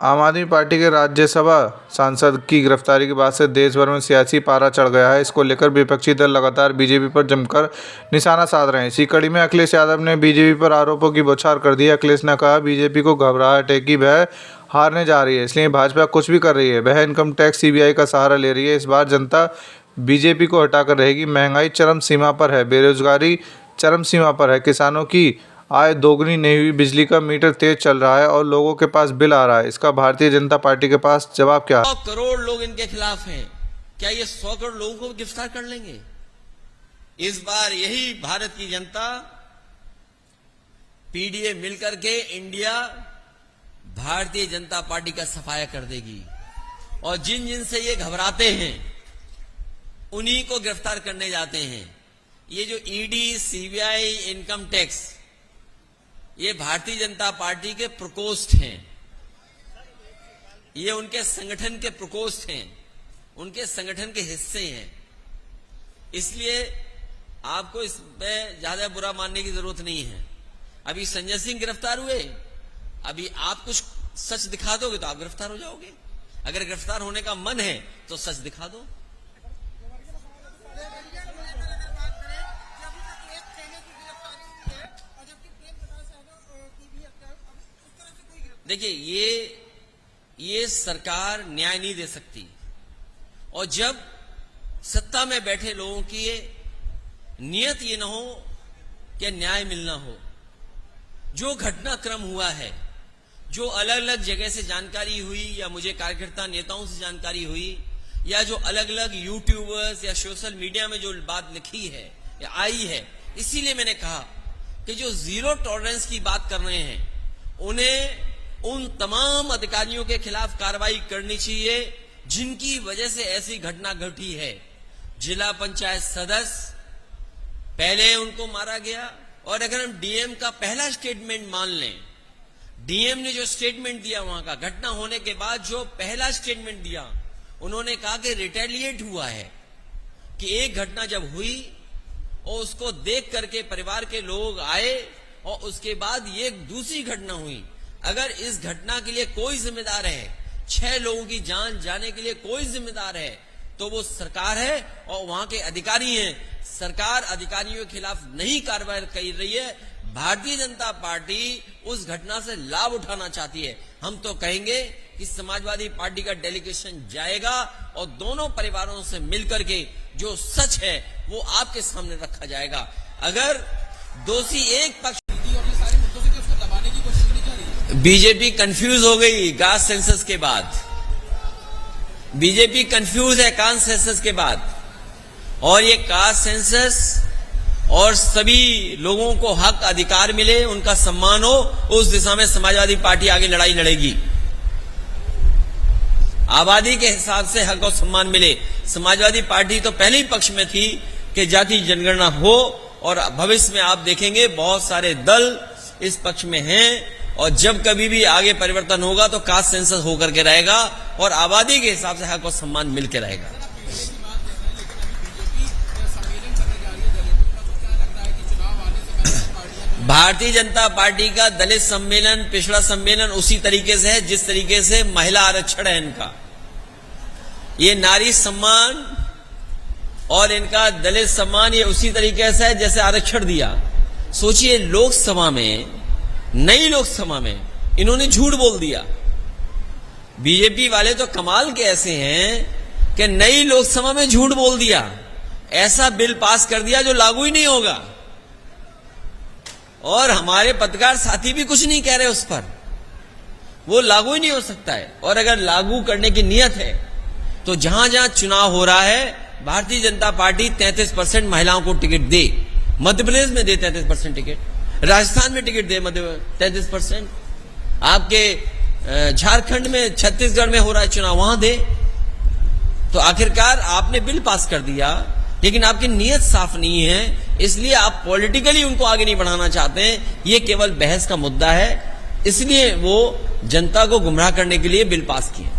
आम आदमी पार्टी के राज्यसभा सांसद की गिरफ्तारी के बाद से देश भर में सियासी पारा चढ़ गया है। इसको लेकर विपक्षी दल लगातार बीजेपी पर जमकर निशाना साध रहे हैं। इसी कड़ी में अखिलेश यादव ने बीजेपी पर आरोपों की बौछार कर दी। अखिलेश ने कहा, बीजेपी को घबराहट है कि वह हारने जा रही है, इसलिए भाजपा कुछ भी कर रही है। वह इनकम टैक्स सीबीआई का सहारा ले रही है। इस बार जनता बीजेपी को हटाकर रहेगी। महंगाई चरम सीमा पर है, बेरोजगारी चरम सीमा पर है, किसानों की आय दोगुनी नहीं हुई, बिजली का मीटर तेज चल रहा है और लोगों के पास बिल आ रहा है। इसका भारतीय जनता पार्टी के पास जवाब क्या है? 100 करोड़ लोग इनके खिलाफ हैं। क्या ये 100 करोड़ लोगों को गिरफ्तार कर लेंगे? इस बार यही भारत की जनता पीडीए मिलकर के इंडिया भारतीय जनता पार्टी का सफाया कर देगी और जिन जिन से ये घबराते हैं उन्हीं को गिरफ्तार करने जाते हैं। ये जो ईडी, सीबीआई, इनकम टैक्स, ये भारतीय जनता पार्टी के प्रकोष्ठ हैं। ये उनके संगठन के प्रकोष्ठ हैं, उनके संगठन के हिस्से हैं। इसलिए आपको इसमें ज्यादा बुरा मानने की जरूरत नहीं है। अभी संजय सिंह गिरफ्तार हुए, अभी आप कुछ सच दिखा दोगे तो आप गिरफ्तार हो जाओगे। अगर गिरफ्तार होने का मन है तो सच दिखा दो। देखिए, ये सरकार न्याय नहीं दे सकती और जब सत्ता में बैठे लोगों की नियत ये न हो कि न्याय मिलना हो। जो घटनाक्रम हुआ है, जो अलग अलग जगह से जानकारी हुई या मुझे कार्यकर्ता नेताओं से जानकारी हुई या जो अलग अलग यूट्यूबर्स या सोशल मीडिया में जो बात लिखी है या आई है, इसीलिए मैंने कहा कि जो जीरो टॉलरेंस की बात कर रहे हैं उन्हें उन तमाम अधिकारियों के खिलाफ कार्रवाई करनी चाहिए जिनकी वजह से ऐसी घटना घटी है। जिला पंचायत सदस्य, पहले उनको मारा गया और अगर हम डीएम का पहला स्टेटमेंट मान लें, डीएम ने जो स्टेटमेंट दिया वहां का घटना होने के बाद जो पहला स्टेटमेंट दिया, उन्होंने कहा कि रिटेलिएट हुआ है कि एक घटना जब हुई और उसको देख करके परिवार के लोग आए और उसके बाद ये दूसरी घटना हुई। अगर इस घटना के लिए कोई जिम्मेदार है, 6 लोगों की जान जाने के लिए कोई जिम्मेदार है, तो वो सरकार है और वहां के अधिकारी हैं। सरकार अधिकारियों के खिलाफ नहीं कार्रवाई कर रही है। भारतीय जनता पार्टी उस घटना से लाभ उठाना चाहती है। हम तो कहेंगे कि समाजवादी पार्टी का डेलीगेशन जाएगा और दोनों परिवारों से मिलकर के जो सच है वो आपके सामने रखा जाएगा। अगर दोषी एक पक्ष, बीजेपी कंफ्यूज हो गई कास्ट सेंसस के बाद, बीजेपी कंफ्यूज है कास्ट सेंसस के बाद, और ये कास्ट सेंसस और सभी लोगों को हक अधिकार मिले, उनका सम्मान हो, उस दिशा में समाजवादी पार्टी आगे लड़ाई लड़ेगी। आबादी के हिसाब से हक और सम्मान मिले। समाजवादी पार्टी तो पहले ही पक्ष में थी कि जाति जनगणना हो और भविष्य में आप देखेंगे बहुत सारे दल इस पक्ष में हैं और जब कभी भी आगे परिवर्तन होगा तो कास्ट सेंसस होकर के रहेगा और आबादी के हिसाब से हक और सम्मान मिलकर रहेगा। भारतीय जनता पार्टी का दलित सम्मेलन, पिछड़ा सम्मेलन उसी तरीके से है जिस तरीके से महिला आरक्षण है इनका। ये नारी सम्मान और इनका दलित सम्मान ये उसी तरीके से है जैसे आरक्षण दिया। सोचिए, लोकसभा में, नई लोकसभा में इन्होंने झूठ बोल दिया। बीजेपी वाले तो कमाल के ऐसे हैं कि नई लोकसभा में झूठ बोल दिया, ऐसा बिल पास कर दिया जो लागू ही नहीं होगा और हमारे पत्रकार साथी भी कुछ नहीं कह रहे उस पर, वो लागू ही नहीं हो सकता है। और अगर लागू करने की नियत है तो जहां जहां चुनाव हो रहा है भारतीय जनता पार्टी 33% महिलाओं को टिकट दे। मध्य प्रदेश में दे 33% टिकट, राजस्थान में टिकट दे 33%, आपके झारखंड में, छत्तीसगढ़ में हो रहा है चुनाव, वहां दे। तो आखिरकार आपने बिल पास कर दिया लेकिन आपकी नीयत साफ नहीं है, इसलिए आप पॉलिटिकली उनको आगे नहीं बढ़ाना चाहते हैं। ये केवल बहस का मुद्दा है, इसलिए वो जनता को गुमराह करने के लिए बिल पास किया।